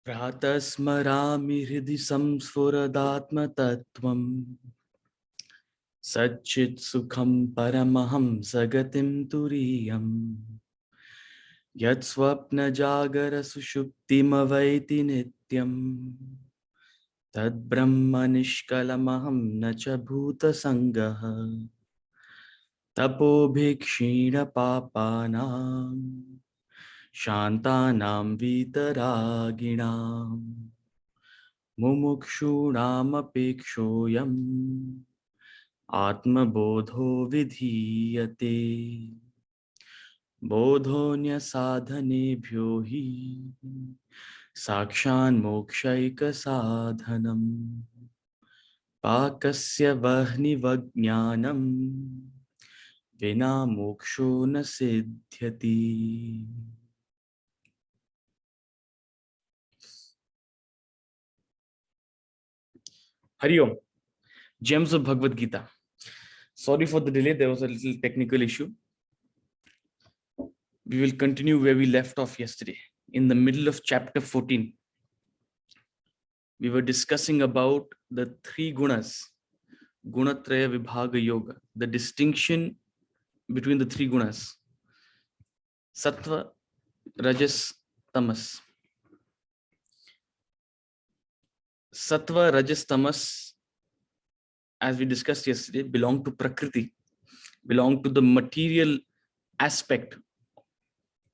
Pratasmarami hridi samsfuradaatma-tattvam Satchit sukham paramaham sagatim turiyam Yat swapna jagara sushuptimavaiti nityam Tad brahma nishkalamaham nacha bhuta sangaha Tapo bhikshina papanam Shantanam vitaraginam Mumukshunam apekshoyam Atma bodho vidhiyate bodhonya sadhane bhyohi sakshan mokshaika sadhanam pakasya vahni vajnanam vina moksho na siddhyati. Hari Om. Gems of Bhagavad Gita. Sorry for the delay, there was a little technical issue. We will continue where we left off yesterday. In the middle of chapter 14, we were discussing about the three gunas, Gunatraya Vibhaga Yoga, the distinction between the three gunas, Sattva, Rajas, Tamas. Sattva, Rajas, Tamas, as we discussed yesterday, belong to Prakriti, belong to the material aspect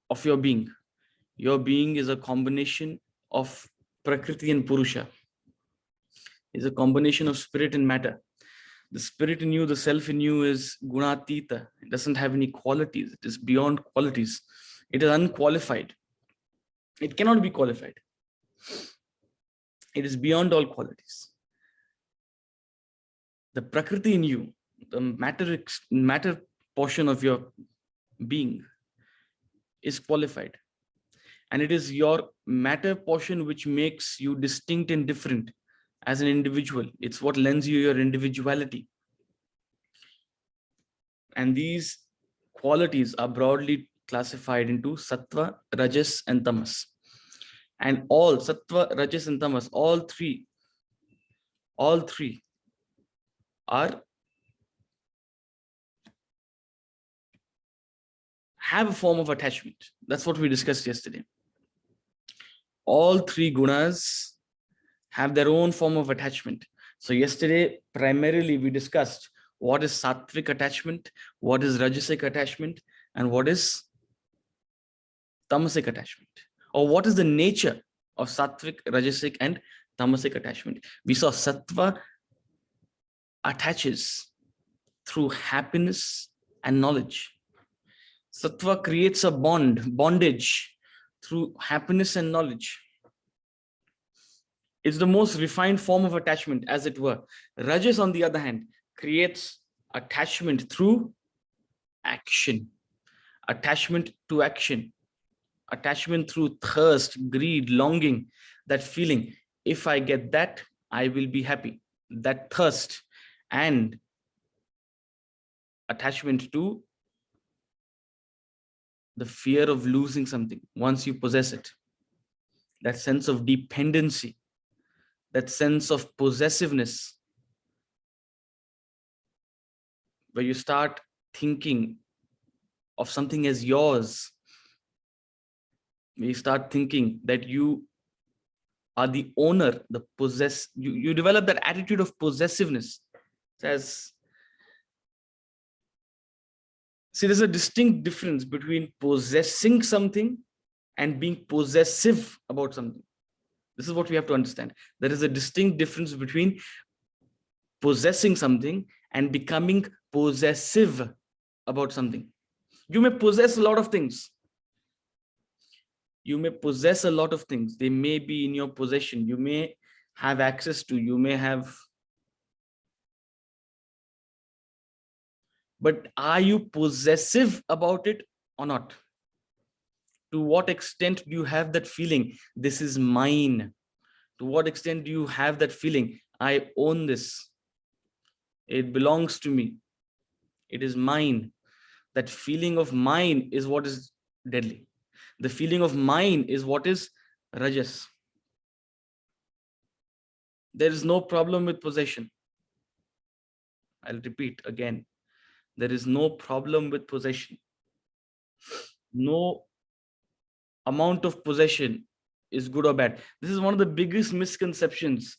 of your being. Your being is a combination of Prakriti and Purusha. It's a combination of spirit and matter. The spirit in you, the self in you is gunatita. It doesn't have any qualities. It is beyond qualities. It is unqualified. It cannot be qualified. It is beyond all qualities. The Prakriti in you, the matter portion of your being is qualified. And it is your matter portion which makes you distinct and different as an individual. It's what lends you your individuality. And these qualities are broadly classified into Sattva, Rajas, and Tamas. And all Sattva, Rajas, and Tamas, all three have a form of attachment. That's what we discussed yesterday. All three gunas have their own form of attachment. So yesterday, primarily, we discussed what is sattvic attachment, what is rajasic attachment, and what is tamasic attachment, or what is the nature of sattvic, rajasic, and tamasic attachment. We saw sattva attaches through happiness and knowledge. Sattva creates a bondage through happiness and knowledge. It's the most refined form of attachment, as it were. Rajas, on the other hand, creates attachment through action, attachment to action, attachment through thirst, greed, longing, that feeling. If I get that, I will be happy. That thirst, and attachment to the fear of losing something once you possess it. That sense of dependency, that sense of possessiveness, where you start thinking of something as yours. We start thinking that you are the owner, you develop that attitude of possessiveness. See, there's a distinct difference between possessing something and being possessive about something. This is what we have to understand. There is a distinct difference between possessing something and becoming possessive about something. You may possess a lot of things. You may possess a lot of things. They may be in your possession. You may have access to, you may have. But are you possessive about it or not? To what extent do you have that feeling, this is mine? To what extent do you have that feeling, I own this? It belongs to me. It is mine. That feeling of mine is what is deadly. The feeling of mine is what is Rajas. There is no problem with possession. I'll repeat again. There is no problem with possession. No amount of possession is good or bad. This is one of the biggest misconceptions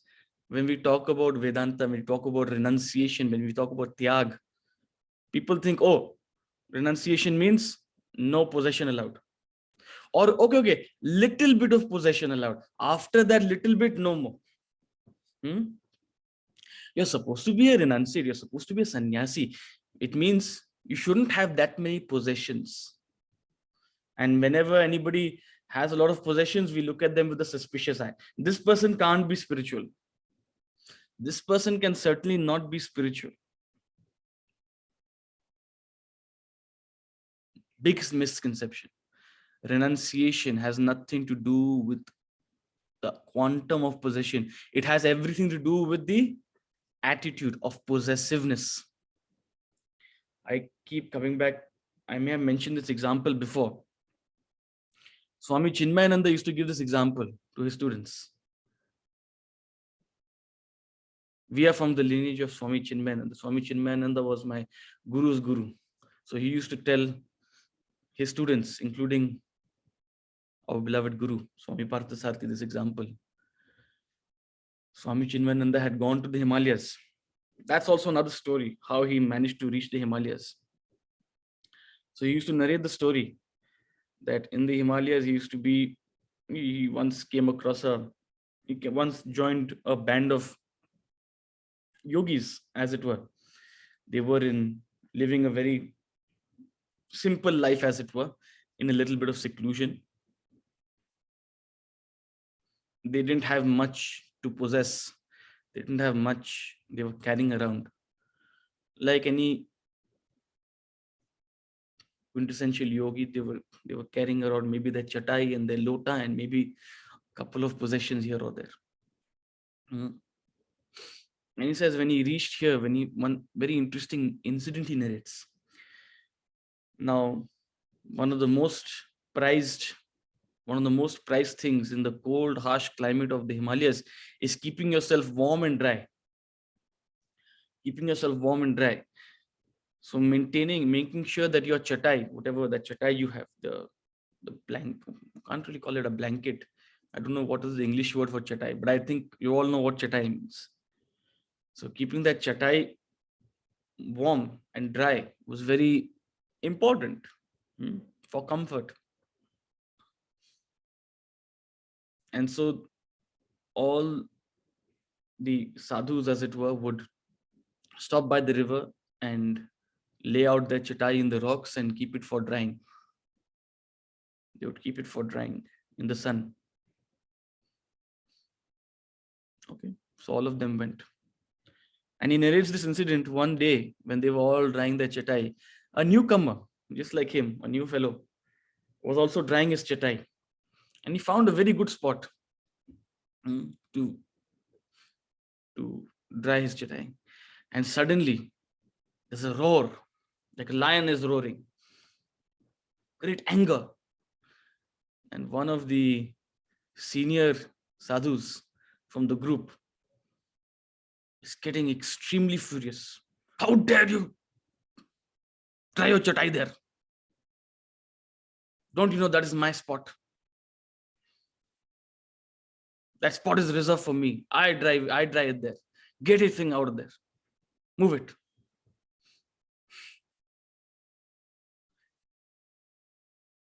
when we talk about Vedanta, when we talk about renunciation, when we talk about Tyag. People think, oh, renunciation means no possession allowed. Or, okay, little bit of possession allowed. After that little bit, no more. You're supposed to be a renunciate. You're supposed to be a sannyasi. It means you shouldn't have that many possessions. And whenever anybody has a lot of possessions, we look at them with a suspicious eye. This person can't be spiritual. This person can certainly not be spiritual. Big misconception. Renunciation has nothing to do with the quantum of possession. It has everything to do with the attitude of possessiveness. I keep coming back. I may have mentioned this example before. Swami Chinmayananda used to give this example to his students. We are from the lineage of Swami Chinmayananda. Swami Chinmayananda was my guru's guru. So he used to tell his students, including our beloved guru, Swami Parthasarthi, this example. Swami Chinmayananda had gone to the Himalayas. That's also another story, how he managed to reach the Himalayas. So he used to narrate the story that in the Himalayas, he once joined a band of yogis, as it were. They were living a very simple life, as it were, in a little bit of seclusion. They didn't have much to possess. They didn't have much they were carrying around. Like any quintessential yogi, they were carrying around maybe their chatai and their lota and maybe a couple of possessions here or there. And he says when he reached here, one very interesting incident he narrates. Now, one of the most prized things in the cold, harsh climate of the Himalayas is keeping yourself warm and dry. So making sure that your chatai, whatever that chatai you have, the blanket, can't really call it a blanket. I don't know what is the English word for chatai, but I think you all know what chatai means. So keeping that chatai warm and dry was very important for comfort. And so all the sadhus, as it were, would stop by the river and lay out their chatai in the rocks and keep it for drying. They would keep it for drying in the sun. Okay, so all of them went. And he narrates this incident one day when they were all drying their chatai. A newcomer, just like him, a new fellow, was also drying his chatai. And he found a very good spot to dry his chatai. And suddenly, there's a roar, like a lion is roaring. Great anger. And one of the senior sadhus from the group is getting extremely furious. How dare you dry your chatai there? Don't you know that is my spot? That spot is reserved for me. I dry it there. Get it thing out of there. Move it.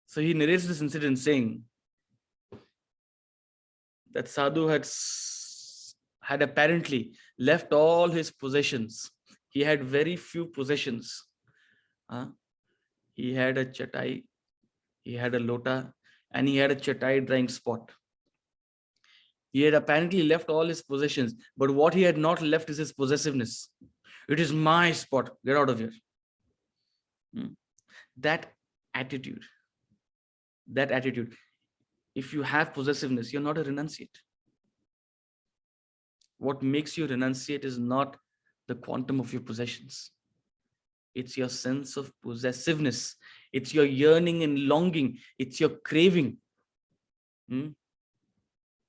So he narrates this incident saying that sadhu had apparently left all his possessions. He had very few possessions. He had a chatai, he had a lota, and he had a chatai drying spot. He had apparently left all his possessions, but what he had not left is his possessiveness. It is my spot. Get out of here. That attitude. If you have possessiveness, you're not a renunciate. What makes you renunciate is not the quantum of your possessions. It's your sense of possessiveness. It's your yearning and longing. It's your craving.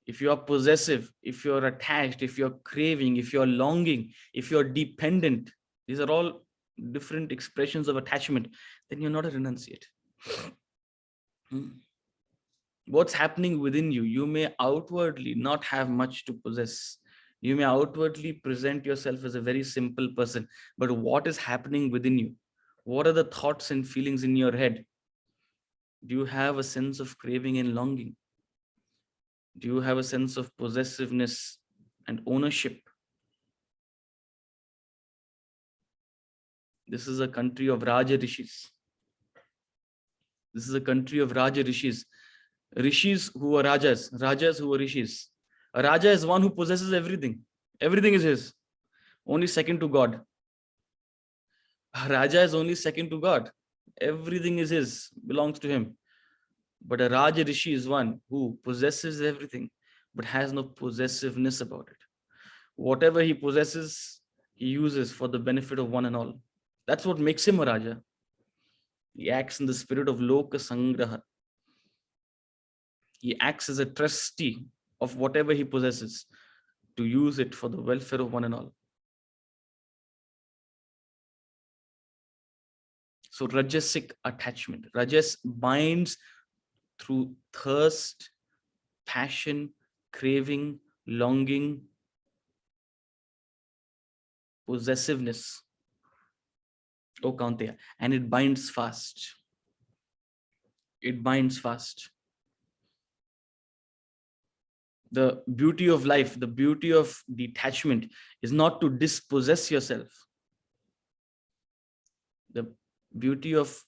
if you are possessive, if you're attached, if you're craving, if you're longing, if you're dependent, these are all different expressions of attachment, then you're not a renunciate. What's happening within you? You may outwardly not have much to possess. You may outwardly present yourself as a very simple person, but what is happening within you? What are the thoughts and feelings in your head? Do you have a sense of craving and longing? Do you have a sense of possessiveness and ownership? This is a country of Raja Rishis. This is a country of Raja Rishis. Rishis who are Rajas, Rajas who are Rishis. A Raja is one who possesses everything. Everything is his. Only second to God. A Raja is only second to God. Everything is his, belongs to him. But a Raja Rishi is one who possesses everything, but has no possessiveness about it. Whatever he possesses, he uses for the benefit of one and all. That's what makes him a Raja. He acts in the spirit of Loka Sangraha. He acts as a trustee of whatever he possesses to use it for the welfare of one and all. So Rajasic attachment. Rajas binds through thirst, passion, craving, longing, possessiveness. Oh, Kaunteya. And it binds fast. It binds fast. The beauty of life, the beauty of detachment is not to dispossess yourself. The beauty of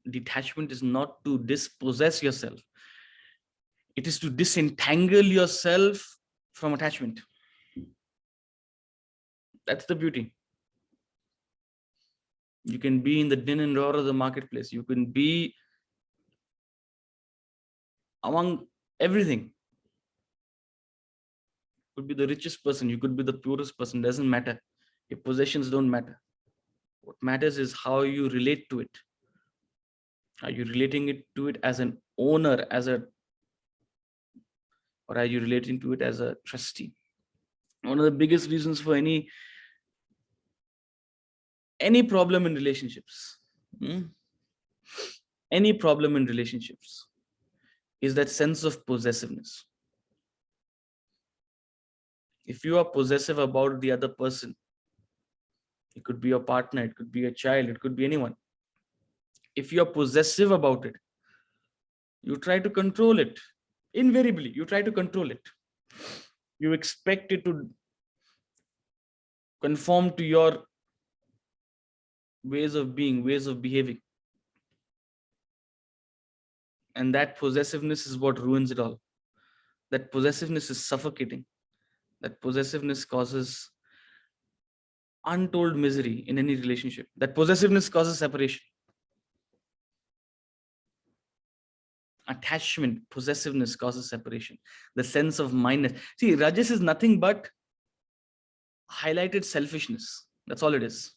detachment is not to dispossess yourself. It is to disentangle yourself from attachment. That's the beauty. You can be in the din and roar of the marketplace. You can be among everything. You could be the richest person. You could be the purest person. Doesn't matter. Your possessions don't matter. What matters is how you relate to it. Are you relating to it as an owner, or are you relating to it as a trustee? One of the biggest reasons for any problem in relationships, any problem in relationships is that sense of possessiveness. If you are possessive about the other person, it could be your partner, it could be a child, it could be anyone. If you are possessive about it, you try to control it. Invariably, you try to control it. You expect it to conform to your ways of being, ways of behaving. And that possessiveness is what ruins it all. That possessiveness is suffocating. That possessiveness causes untold misery in any relationship. That possessiveness causes separation. Attachment, possessiveness causes separation. The sense of mindness. See, Rajas is nothing but highlighted selfishness. That's all it is.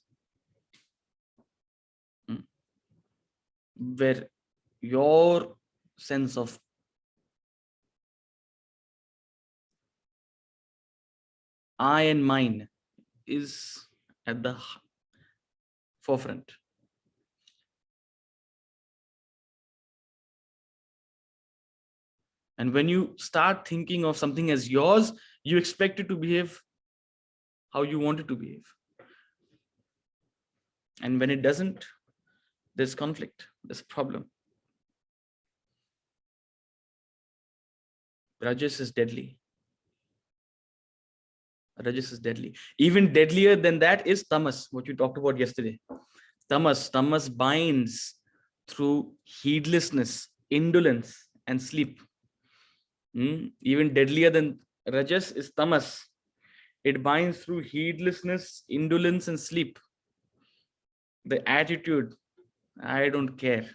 Where your sense of I and mine is at the forefront. And when you start thinking of something as yours, you expect it to behave how you want it to behave. And when it doesn't, there's conflict, there's problem. Rajas is deadly. Rajas is deadly. Even deadlier than that is tamas, what you talked about yesterday. Tamas binds through heedlessness, indolence, and sleep. Even deadlier than Rajas is tamas. It binds through heedlessness, indolence, and sleep. The attitude, I don't care.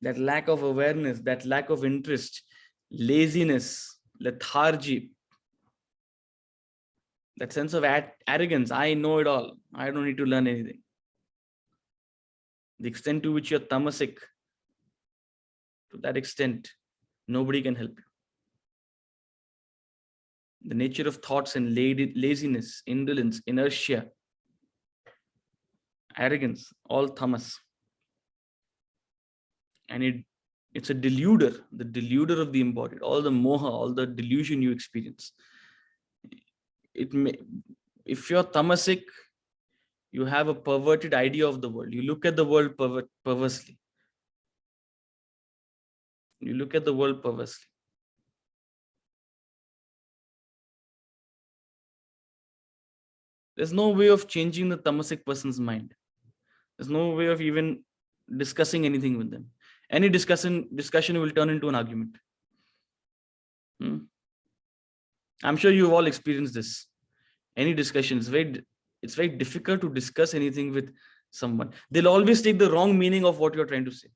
That lack of awareness, that lack of interest, laziness, lethargy, that sense of arrogance, I know it all. I don't need to learn anything. The extent to which you're tamasic, to that extent, nobody can help you. The nature of thoughts and laziness, indolence, inertia, arrogance, all tamas. And it's a deluder, the deluder of the embodied, all the moha, all the delusion you experience. If you're tamasic, you have a perverted idea of the world. You look at the world perversely. You look at the world perversely. There's no way of changing the tamasic person's mind. There's no way of even discussing anything with them. Any discussion will turn into an argument. I'm sure you've all experienced this. Any discussion, it's very difficult to discuss anything with someone. They'll always take the wrong meaning of what you're trying to say.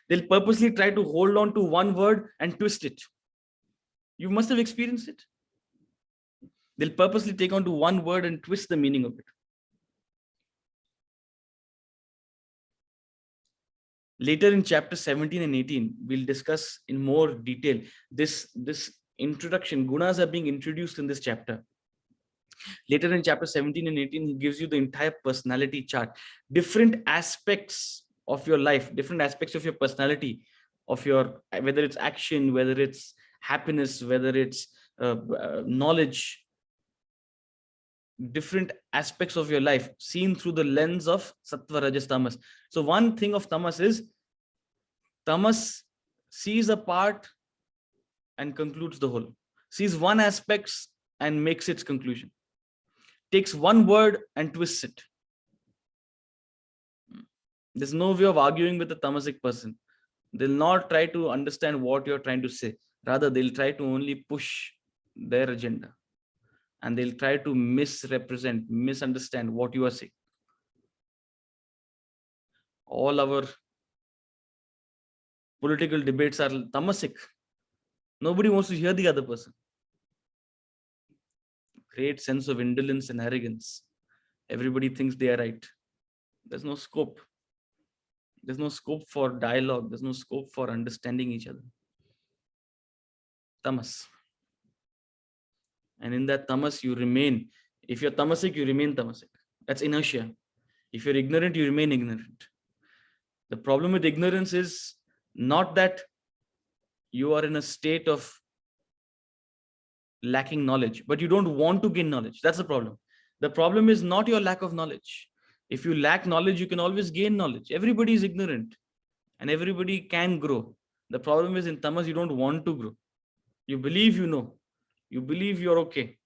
They'll purposely try to hold on to one word and twist it. You must have experienced it. They'll purposely take on to one word and twist the meaning of it. Later in chapter 17 and 18, we'll discuss in more detail this introduction. Gunas are being introduced in this chapter. Later in chapter 17 and 18, he gives you the entire personality chart, different aspects of your life, different aspects of your personality, of your, whether it's action, whether it's happiness, whether it's knowledge, different aspects of your life seen through the lens of sattva, rajas, tamas. So one thing of tamas is tamas sees a part and concludes the whole, sees one aspect and makes its conclusion, takes one word and twists it. There's no way of arguing with a tamasic person. They'll not try to understand what you're trying to say. Rather, they'll try to only push their agenda. And they'll try to misunderstand what you are saying. All our political debates are tamasic. Nobody wants to hear the other person. Great sense of indolence and arrogance. Everybody thinks they are right. There's no scope. There's no scope for dialogue. There's no scope for understanding each other. Tamas. And in that tamas, you remain. If you're tamasic, you remain tamasic. That's inertia. If you're ignorant, you remain ignorant. The problem with ignorance is not that you are in a state of lacking knowledge, but you don't want to gain knowledge. That's the problem. The problem is not your lack of knowledge. If you lack knowledge, you can always gain knowledge. Everybody is ignorant and everybody can grow. The problem is in tamas, you don't want to grow. You believe you know. You believe you're okay.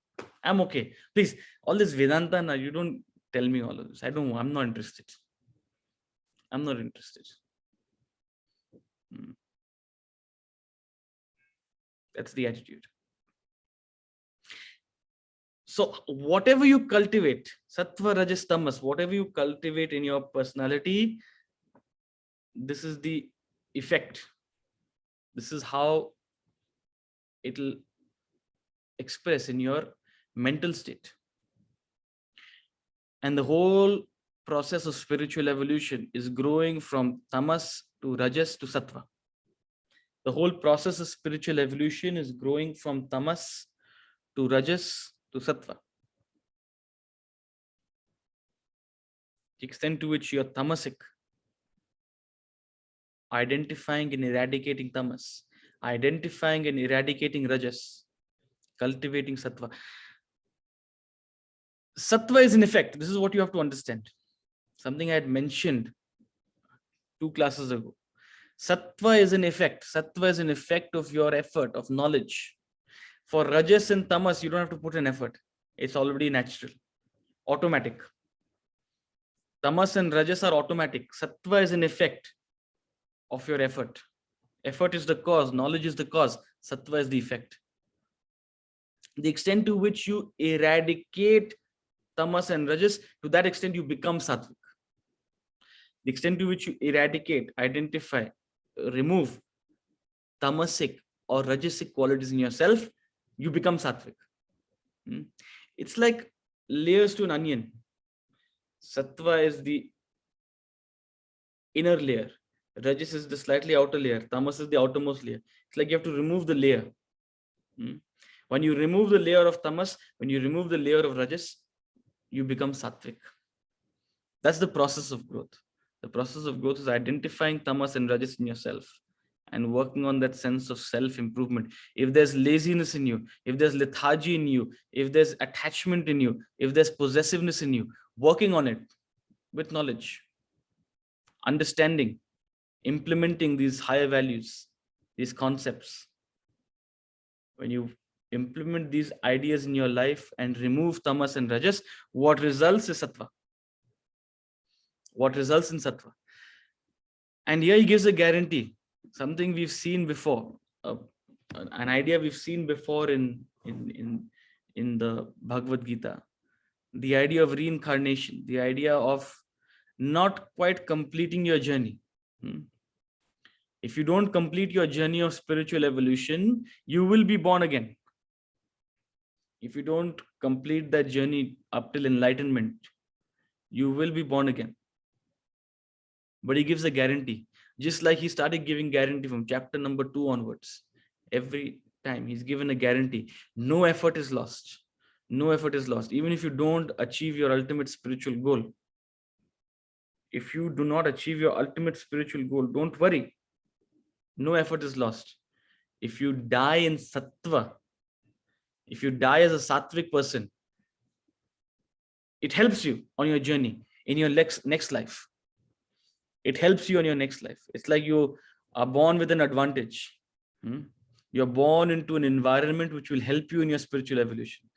I'm okay. Please, all this Vedanta, now you don't tell me all of this. I'm not interested. I'm not interested. That's the attitude. So whatever you cultivate, sattva, rajas, tamas, whatever you cultivate in your personality, this is the effect. This is how it'll express in your mental state. And the whole process of spiritual evolution is growing from tamas to rajas to sattva. The whole process of spiritual evolution is growing from tamas to rajas to sattva. The extent to which you're tamasic, identifying and eradicating tamas, identifying and eradicating rajas, cultivating sattva. Sattva is in effect, this is what you have to understand. Something I had mentioned 2 classes ago. Sattva is an effect. Sattva is an effect of your effort, of knowledge. For rajas and tamas, you don't have to put an effort. It's already natural, automatic. Tamas and rajas are automatic. Sattva is an effect of your effort. Effort is the cause, knowledge is the cause, sattva is the effect. The extent to which you eradicate tamas and rajas, to that extent you become sattvic. The extent to which you eradicate, identify, remove tamasic or rajasic qualities in yourself, you become sattvic. It's like layers to an onion. Sattva is the inner layer. Rajas is the slightly outer layer. Tamas is the outermost layer. It's like you have to remove the layer. When you remove the layer of tamas, when you remove the layer of rajas, you become sattvic. That's the process of growth. The process of growth is identifying tamas and rajas in yourself and working on that sense of self-improvement. If there's laziness in you, if there's lethargy in you, if there's attachment in you, if there's possessiveness in you, working on it with knowledge, understanding, implementing these higher values, these concepts. When you implement these ideas in your life and remove tamas and rajas, what results is sattva. What results in sattva? And here he gives a guarantee, something we've seen before, an idea we've seen before in the Bhagavad Gita, the idea of reincarnation, the idea of not quite completing your journey. If you don't complete your journey of spiritual evolution, you will be born again. If you don't complete that journey up till enlightenment, you will be born again. But he gives a guarantee, just like he started giving guarantee from chapter number 2 onwards. Every time he's given a guarantee. No effort is lost. No effort is lost. Even if you don't achieve your ultimate spiritual goal, if you do not achieve your ultimate spiritual goal, don't worry. No effort is lost. If you die in sattva, if you die as a sattvic person, it helps you on your journey in your next life. It helps you on your next life. It's like you are born with an advantage. You're born into an environment which will help you in your spiritual evolution.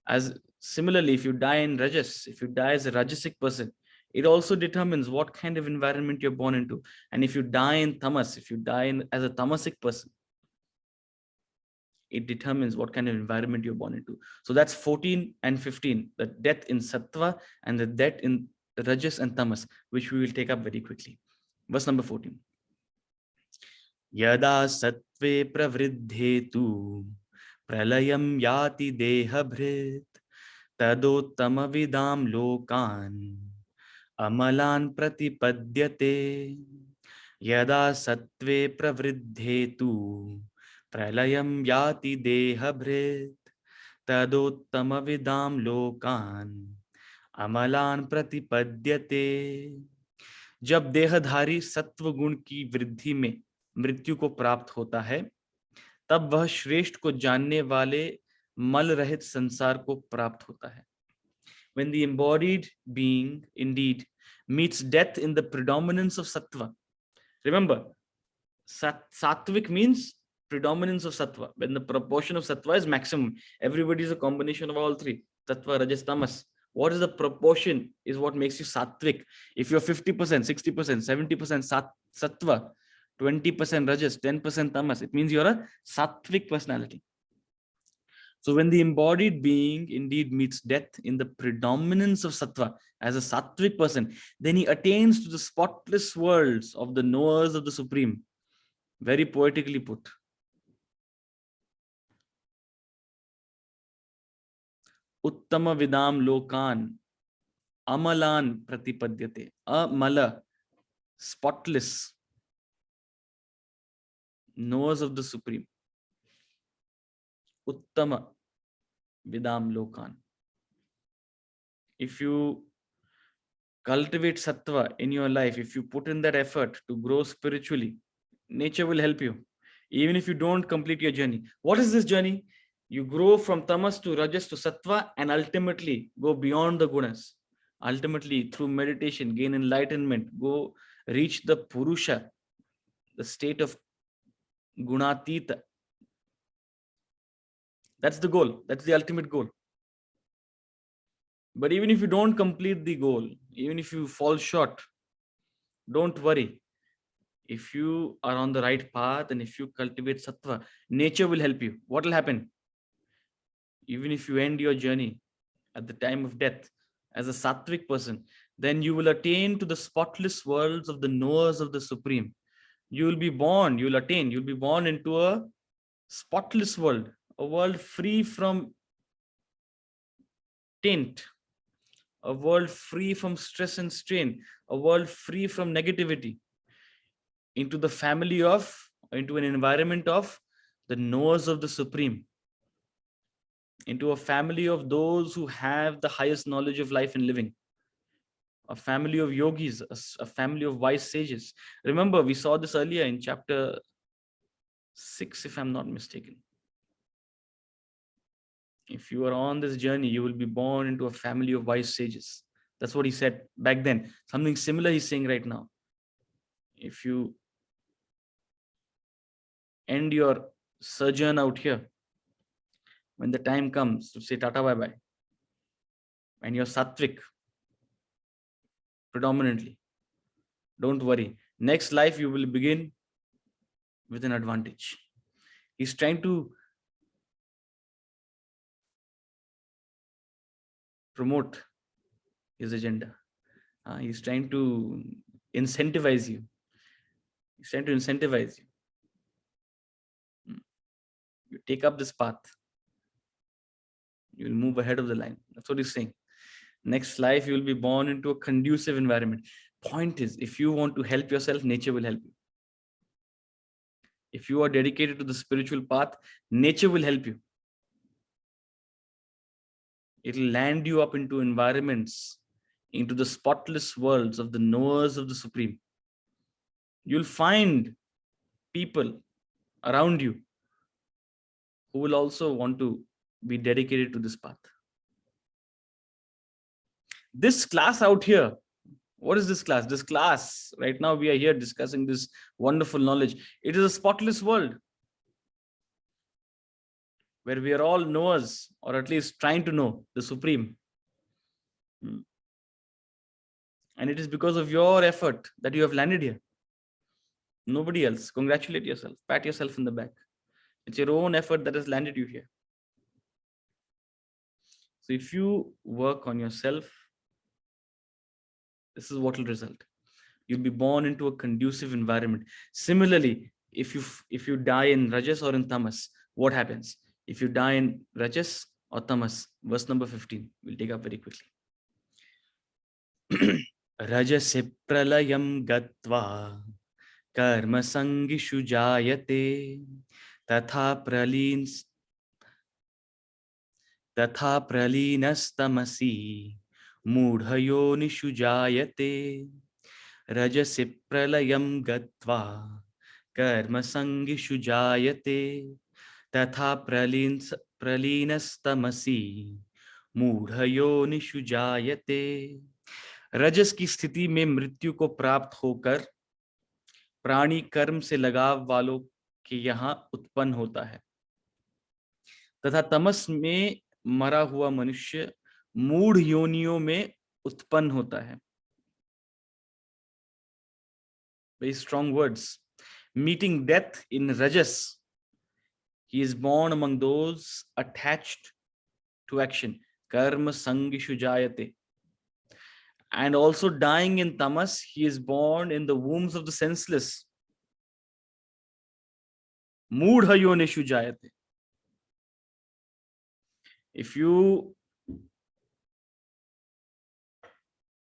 As similarly, if you die in rajas, if you die as a rajasic person, it also determines what kind of environment you're born into. And if you die in tamas, if you die as a tamasic person, it determines what kind of environment you're born into. So that's 14 and 15, the death in sattva and the death in rajas and tamas, which we will take up very quickly. Verse number 14. Yada sattve pravriddhe tu pralayam yati deha bhrit tadottama vidam lokan amalan pratipadyate. Yada sattve pravriddhe tu pralayam yati deha bhrit tadottama vidam lokan amalan pratipadyate. जब देहधारी सत्व गुण की वृद्धि में मृत्यु को प्राप्त होता है, तब वह श्रेष्ठ को जानने वाले मल रहित संसार को प्राप्त होता है. When the embodied being indeed meets death in the predominance of sattva. Remember, sattvic means predominance of sattva. When the proportion of sattva is maximum, everybody is a combination of all three, sattva, rajas, tamas. What is the proportion is what makes you sattvic. If you're 50%, 60%, 70% sattva, 20% rajas, 10% tamas, it means you're a sattvic personality. So when the embodied being indeed meets death in the predominance of sattva as a sattvic person, then he attains to the spotless worlds of the knowers of the Supreme. Very poetically put. Uttama vidam lokan amalan pratipadyate. Amala, spotless, knowers of the Supreme. Uttama vidam lokan. If you cultivate sattva in your life, if you put in that effort to grow spiritually, nature will help you. Even if you don't complete your journey. What is this journey? You grow from tamas to rajas to sattva and ultimately go beyond the gunas. Ultimately, through meditation, gain enlightenment, go reach the purusha, the state of gunatita. That's the goal. That's the ultimate goal. But even if you don't complete the goal, even if you fall short, don't worry. If you are on the right path and if you cultivate sattva, nature will help you. What will happen? Even if you end your journey at the time of death as a sattvic person, then you will attain to the spotless worlds of the knowers of the Supreme. You will be born, you'll be born into a spotless world, a world free from taint, a world free from stress and strain, a world free from negativity, into the family of, into an environment of the knowers of the Supreme. into a family of those who have the highest knowledge of life and living, a family of yogis, a family of wise sages. Remember, we saw this earlier in chapter 6, if I'm not mistaken. If you are on this journey, you will be born into a family of wise sages. That's what he said back then. Something similar he's saying right now. If you end your sojourn out here, when the time comes to say tata bye bye, and you're sattvic predominantly, don't worry. Next life you will begin with an advantage. He's trying to promote his agenda. He's trying to incentivize you. He's trying to incentivize you. You take up this path, you will move ahead of the line. That's what he's saying. Next life, you will be born into a conducive environment. Point is, if you want to help yourself, nature will help you. If you are dedicated to the spiritual path, nature will help you. It will land you up into environments, into the spotless worlds of the knowers of the Supreme. You'll find people around you who will also want to be dedicated to this path. This class out here, what is this class? This class, right now we are here discussing this wonderful knowledge. It is a spotless world where we are all knowers, or at least trying to know the Supreme. And it is because of your effort that you have landed here. Nobody else. Congratulate yourself. Pat yourself in the back. It's your own effort that has landed you here. So if you work on yourself, this is what will result. You'll be born into a conducive environment. Similarly, if you die in Rajas or in Tamas, what happens? If you die in Rajas or Tamas, verse number 15, we'll take up very quickly. Rajase pralayam gatva karma sangishu jayate tatha pralinastamasi mudhayonishu jayate. Rajase pralayam gatva karma sangishu jayate tatha pralinastamasi mudhayonishu jayate. रजस की स्थिति में मृत्यु को प्राप्त होकर प्राणी कर्म से लगाव वालों के यहाँ उत्पन्न होता है तथा तमस में मरा हुआ मनुष्य मूढ़ योनियों में उत्पन्न होता है. Very strong words. Meeting death in Rajas, he is born among those attached to action. Karma sangishu jayate. And also dying in Tamas, he is born in the wombs of the senseless. Mudha yonishu jayate. If you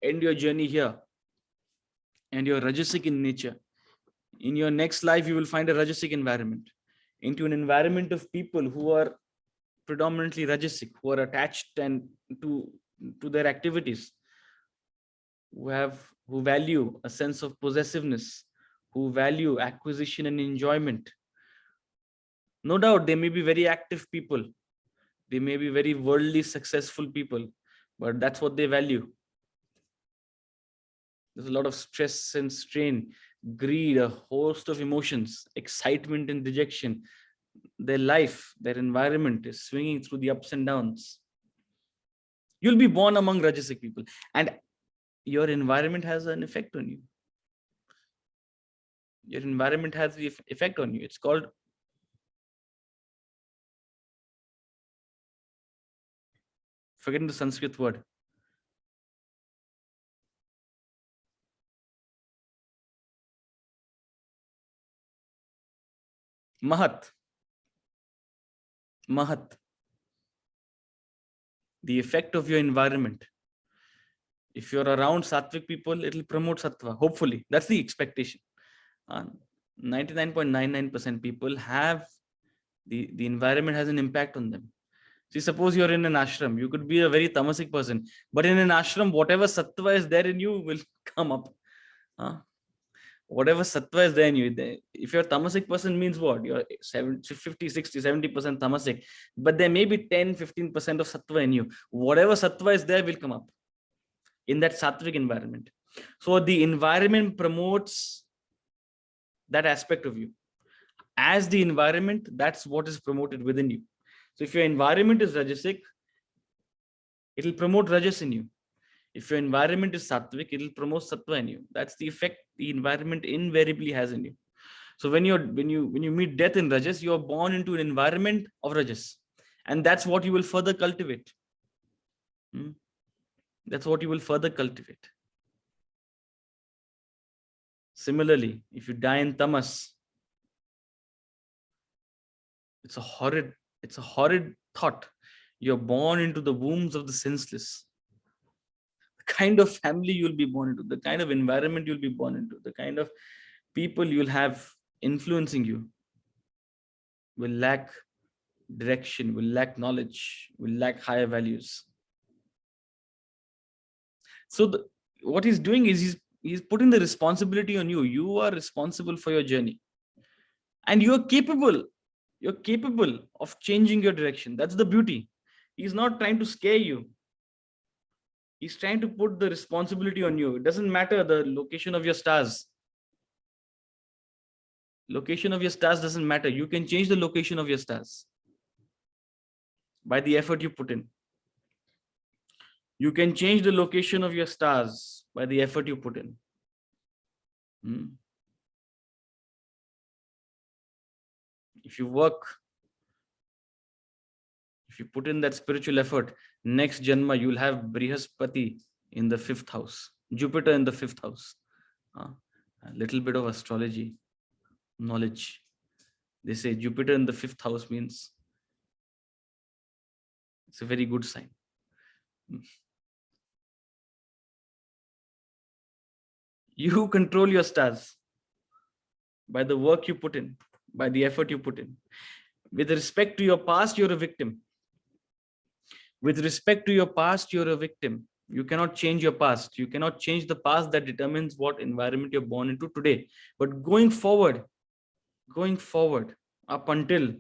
end your journey here and you're Rajasic in nature, in your next life you will find a Rajasic environment, into an environment of people who are predominantly Rajasic, who are attached and to their activities, who value a sense of possessiveness, who value acquisition and enjoyment. No doubt they may be very active people, they may be very worldly successful people, but that's what they value. There's a lot of stress and strain, greed, a host of emotions, excitement and dejection. Their life, their environment is swinging through the ups and downs. You'll be born among Rajasic people, and your environment has an effect on you. Your environment has the effect on you. It's called forgetting the Sanskrit word. Mahat. Mahat. The effect of your environment. If you're around sattvic people, it'll promote sattva. Hopefully, that's the expectation. 99.99% people have the environment has an impact on them. See, suppose you're in an ashram, you could be a very tamasic person, but in an ashram, whatever sattva is there in you will come up. Huh? Whatever sattva is there in you, if you're a tamasic person, means what? You're 70, 50, 60, 70% tamasic, but there may be 10, 15% of sattva in you. Whatever sattva is there will come up in that sattvic environment. So the environment promotes that aspect of you. As the environment, that's what is promoted within you. So if your environment is rajasic, it will promote rajas in you. If your environment is sattvic, it will promote sattva in you. That's the effect the environment invariably has in you. So when you meet death in rajas, you are born into an environment of rajas, and that's what you will further cultivate. That's what you will further cultivate. Similarly, if you die in tamas, it's a horrid thought. You're born into the wombs of the senseless. The kind of family you'll be born into, the kind of environment you'll be born into, the kind of people you'll have influencing you will lack direction, will lack knowledge, will lack higher values. So what he's doing is he's putting the responsibility on you. You are responsible for your journey, and you're capable of changing your direction. That's the beauty. He's not trying to scare you. He's trying to put the responsibility on you. It doesn't matter the location of your stars. Location of your stars doesn't matter. You can change the location of your stars by the effort you put in. You can change the location of your stars by the effort you put in. If you work, if you put in that spiritual effort, next Janma, you'll have Brihaspati in the 5th house, Jupiter in the 5th house. A little bit of astrology knowledge. They say Jupiter in the 5th house means it's a very good sign. You control your stars by the work you put in, by the effort you put in. With respect to your past, you're a victim. With respect to your past, you're a victim. You cannot change your past. You cannot change the past that determines what environment you're born into today. But going forward, up until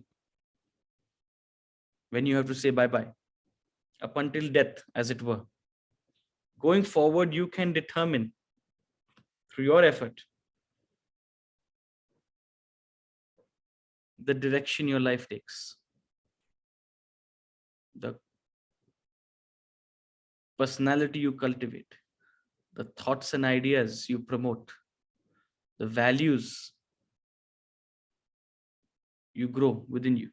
when you have to say bye-bye, up until death, as it were, going forward, you can determine through your effort the direction your life takes, the personality you cultivate, the thoughts and ideas you promote, the values you grow within you.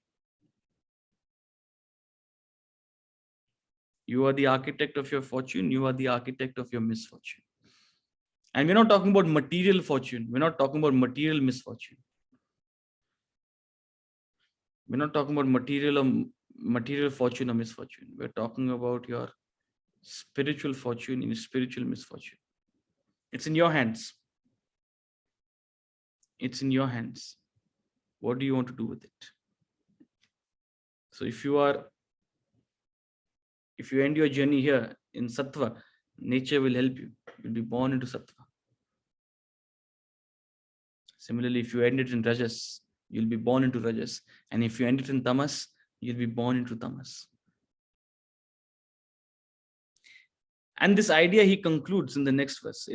You are the architect of your fortune. You are the architect of your misfortune. And we're not talking about material fortune. We're not talking about material misfortune. We're not talking about material fortune or misfortune. We're talking about your spiritual fortune and spiritual misfortune. It's in your hands. It's in your hands. What do you want to do with it? So if you end your journey here in Sattva, nature will help you. You'll be born into Sattva. Similarly, if you end it in Rajas, you'll be born into Rajas. And if you end it in Tamas, you'll be born into Tamas. And this idea he concludes in the next verse.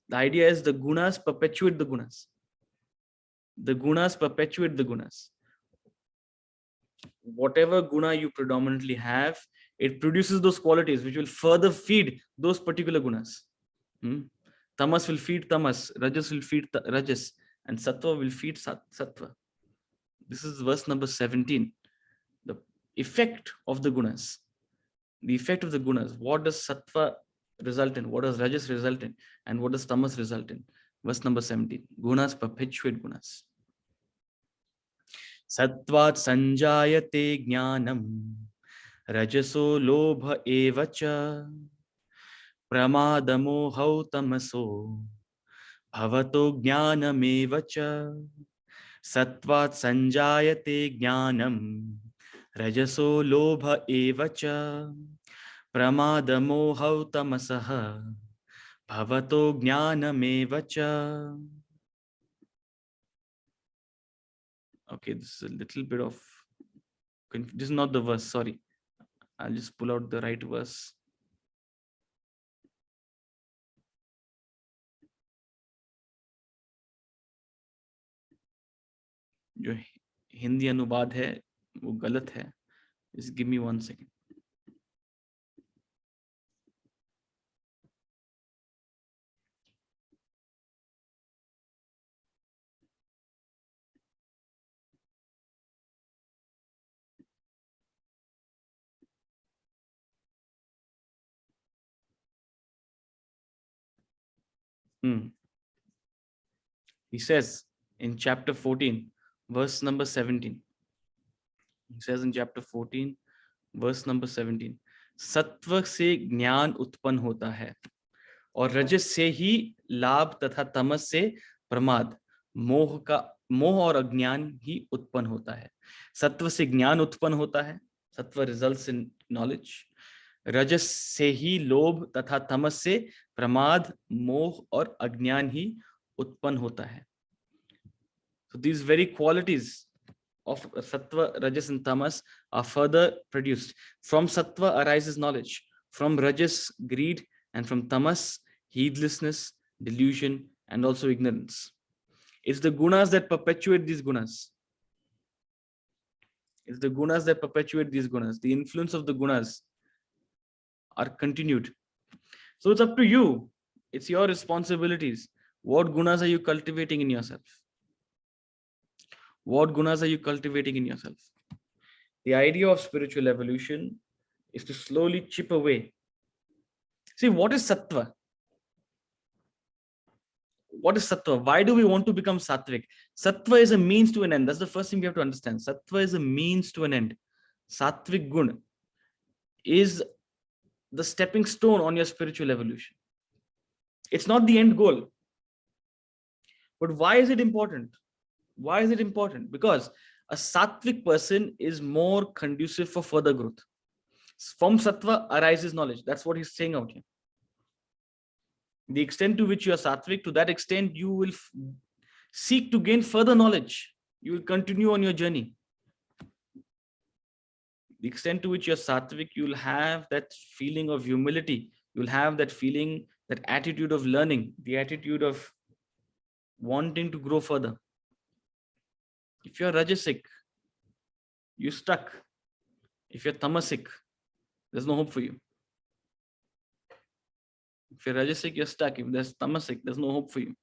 The idea is the gunas perpetuate the gunas. The gunas perpetuate the gunas. Whatever guna you predominantly have, it produces those qualities which will further feed those particular gunas. Tamas will feed tamas, rajas will feed rajas, and sattva will feed sattva. This is verse number 17. The effect of the gunas. The effect of the gunas. What does sattva result in? What does rajas result in? And what does tamas result in? Verse number 17. Gunas perpetuate gunas. Sattvat sanjayate jnanam rajaso lobha evacha pramadamo tamaso bhavato jnanamevacha. Sattvat sanjayate jnanam Rajaso lobha evacha pramadamohau tamasaha bhavato jnanamevacha. Okay, this is a little bit of this is not the verse, sorry. I'll just pull out the right verse. जो हिंदी अनुवाद है वो गलत है. Just give me 1 second. He says in chapter 14, verse number 17. He says in chapter 14, verse number 17, सत्व से ज्ञान उत्पन्न होता है और रजस से ही लाभ तथा तमस से प्रमाद मोह और अज्ञान ही उत्पन्न होता है. सत्व से ज्ञान उत्पन्न होता है. सत्व रिजल्ट्स इन नॉलेज. रजस से ही लोभ तथा तमस से प्रमाद मोह और अज्ञान ही उत्पन्न होता है. So these very qualities of sattva, rajas and tamas are further produced. From sattva arises knowledge, from rajas greed, and from tamas heedlessness, delusion, and also ignorance. It's the gunas that perpetuate these gunas. It's the gunas that perpetuate these gunas. The influence of the gunas are continued. So it's up to you. It's your responsibilities. What gunas are you cultivating in yourself? What gunas are you cultivating in yourself? The idea of spiritual evolution is to slowly chip away. See, what is sattva? What is sattva? Why do we want to become sattvic? Sattva is a means to an end. That's the first thing we have to understand. Sattva is a means to an end. Sattvic gun is the stepping stone on your spiritual evolution. It's not the end goal. But why is it important? Why is it important? Because a sattvic person is more conducive for further growth. From sattva arises knowledge. That's what he's saying out here. The extent to which you are sattvic, to that extent you will seek to gain further knowledge. You will continue on your journey. The extent to which you're sattvic, you'll have that feeling of humility. You'll have that feeling, that attitude of learning, the attitude of wanting to grow further. If you're rajasic, you're stuck. If you're tamasic, there's no hope for you. If you're rajasic, you're stuck. If there's tamasic, there's no hope for you.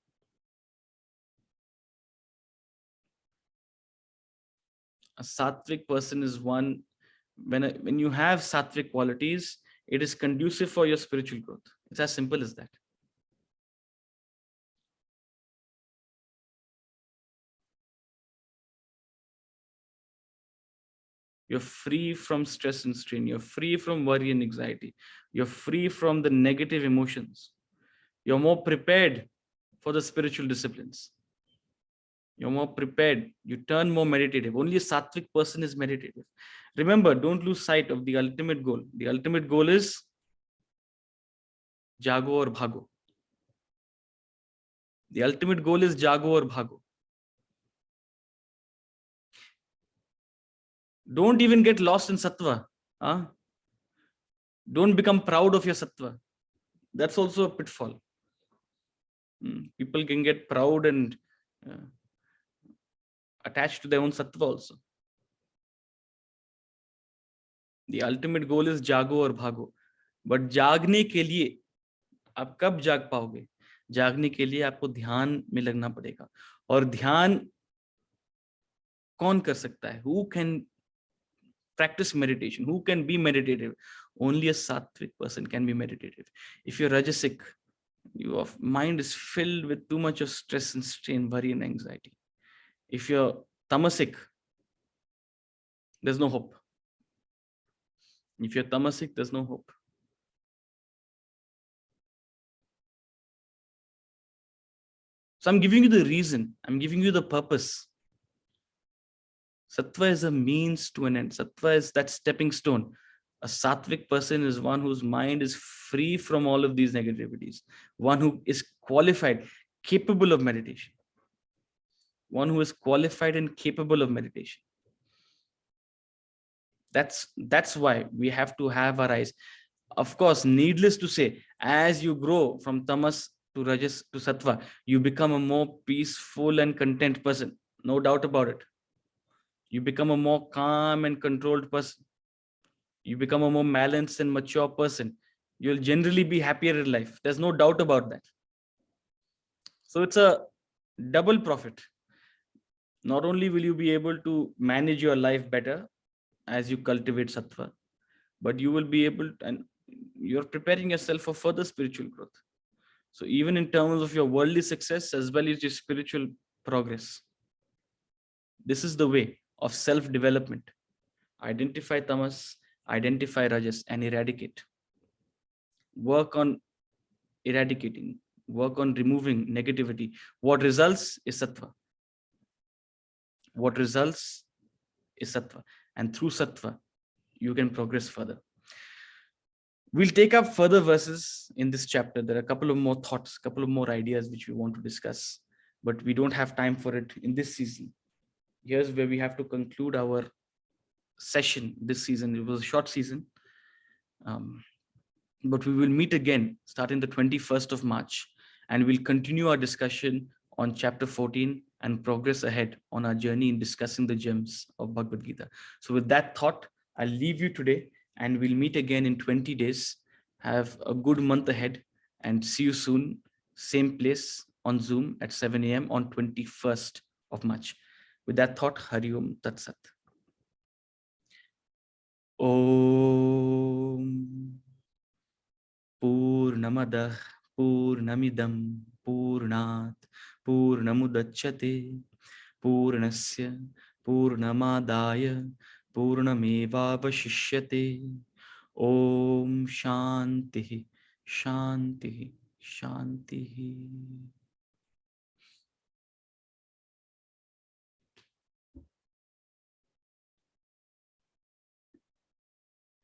A sattvic person is one, when you have sattvic qualities, it is conducive for your spiritual growth. It's as simple as that. You're free from stress and strain. You're free from worry and anxiety. You're free from the negative emotions. You're more prepared for the spiritual disciplines. You're more prepared. You turn more meditative. Only a sattvic person is meditative. Remember, don't lose sight of the ultimate goal. The ultimate goal is jago or bhago. The ultimate goal is jago or bhago. Don't even get lost in sattva. Huh? Don't become proud of your sattva. That's also a pitfall. People can get proud and attached to their own sattva also. The ultimate goal is jago or bhago. But जागने के लिए आप कब जाग पाओगे? जागने के लिए आपको ध्यान में लगना पड़ेगा. और ध्यान कौन कर सकता है? Who can practice meditation? Who can be meditative? Only a sattvic person can be meditative. If you're rajasic, your mind is filled with too much of stress and strain, worry and anxiety. If you're tamasic, there's no hope. If you're tamasic, there's no hope. So I'm giving you the reason. I'm giving you the purpose. Sattva is a means to an end. Sattva is that stepping stone. A sattvic person is one whose mind is free from all of these negativities, one who is qualified, capable of meditation, one who is qualified and capable of meditation. That's why we have to have our eyes. Of course, needless to say, as you grow from tamas to rajas to sattva, you become a more peaceful and content person. No doubt about it. You become a more calm and controlled person. You become a more balanced and mature person. You'll generally be happier in life. There's no doubt about that. So it's a double profit. Not only will you be able to manage your life better as you cultivate sattva, but you will be able to, and you're preparing yourself for further spiritual growth. So even in terms of your worldly success as well as your spiritual progress, this is the way of self-development. Identify tamas, identify rajas, and eradicate. Work on eradicating, work on removing negativity. What results is sattva. What results is sattva. And through sattva, you can progress further. We'll take up further verses in this chapter. There are a couple of more thoughts, a couple of more ideas which we want to discuss, but we don't have time for it in this season. Here's where we have to conclude our session this season. It was a short season, but we will meet again starting the 21st of March, and we'll continue our discussion on chapter 14 and progress ahead on our journey in discussing the gems of Bhagavad Gita. So with that thought, I'll leave you today, and we'll meet again in 20 days. Have a good month ahead, and see you soon. Same place on Zoom at 7 a.m. on 21st of March. With that thought, Hari Om Tat Sat. Om Purnamadah Purnamidam Purnat Purnamudachyate Purnasya Purnamadaya Purnamevavashishyate. Om Shanti Shanti Shanti.